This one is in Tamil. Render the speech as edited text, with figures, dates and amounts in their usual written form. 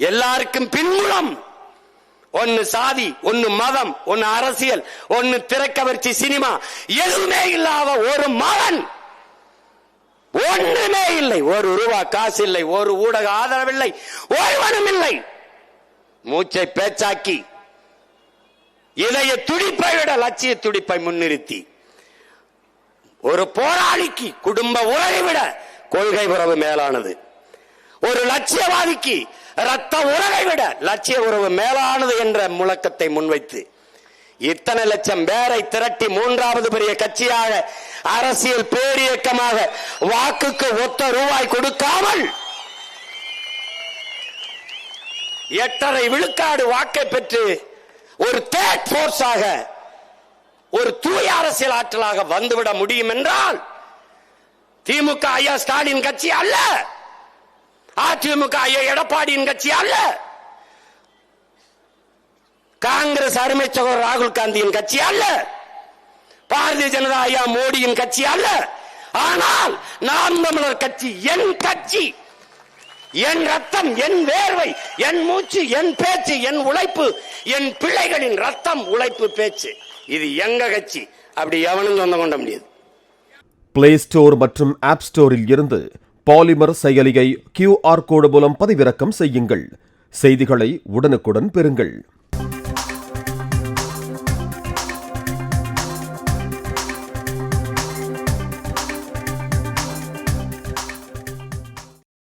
எல்லாருக்கும் பின்புலம். ஒன்னு சாதி, ஒன்னு மதம், ஒன்னு அரசியல், ஒன்னு திரைக்கவர்ச்சி சினிமா, எதுவுமே இல்லாத ஒரு மகன். ஒன்றுமே இல்லை. ஒரு ரூபா காசு இல்லை, ஒரு ஊடக ஆதரவில்லை, ஒருவனும் இல்லை. மூச்சை பேச்சாக்கி இதய துடிப்பை விட லட்சிய துடிப்பை முன்னிறுத்தி ஒரு போராளிக்கு குடும்ப உறவை விட கொள்கை உறவு மேலானது. ஒரு லட்சியவாதிக்கு ரத்த உறவை விட லட்சிய உறவு மேலானது என்ற முழக்கத்தை முன்வைத்து இத்தனை லட்சம் பேரை திரட்டி மூன்றாவது பெரிய கட்சியாக, அரசியல் பேரியக்கமாக வாக்குக்கு ஒத்த ரூபாய் கொடுக்காமல் 8.5 விழுக்காடு வாக்கை பெற்று ஒரு தேர்ட் போர்ஸாக, ஒரு தூய அரசியல் ஆற்றலாக வந்துவிட முடியும் என்றால் திமுக ஐயா ஸ்டாலின் கட்சி அல்ல, அதிமுக ஐயா எடப்பாடியின் கட்சி அல்ல, காங்கிரஸ் அருமை சகோதரர் ராகுல் காந்தியின் கட்சி அல்ல, பாரதிய ஜனதா ஐயா மோடியின் கட்சி அல்ல. ஆனால் நாம் தமிழர் கட்சி என் கட்சி, என் ரத்தம், என் வேர்வை, என் மூச்சு, என் பேச்சு, என் உழைப்பு, என் பிள்ளைகளின் ரத்தம், உழைப்பு, பேச்சு, இது எங்க கட்சி. அப்படி எவனும் சொந்தம் கொண்ட முடியாது. பிளே ஸ்டோர் மற்றும் ஆப் ஸ்டோரில் இருந்து பாலிமர் செயலியை QR கோடு மூலம் பதிவிறக்கம் செய்யுங்கள். செய்திகளை உடனுக்குடன் பெறுங்கள்.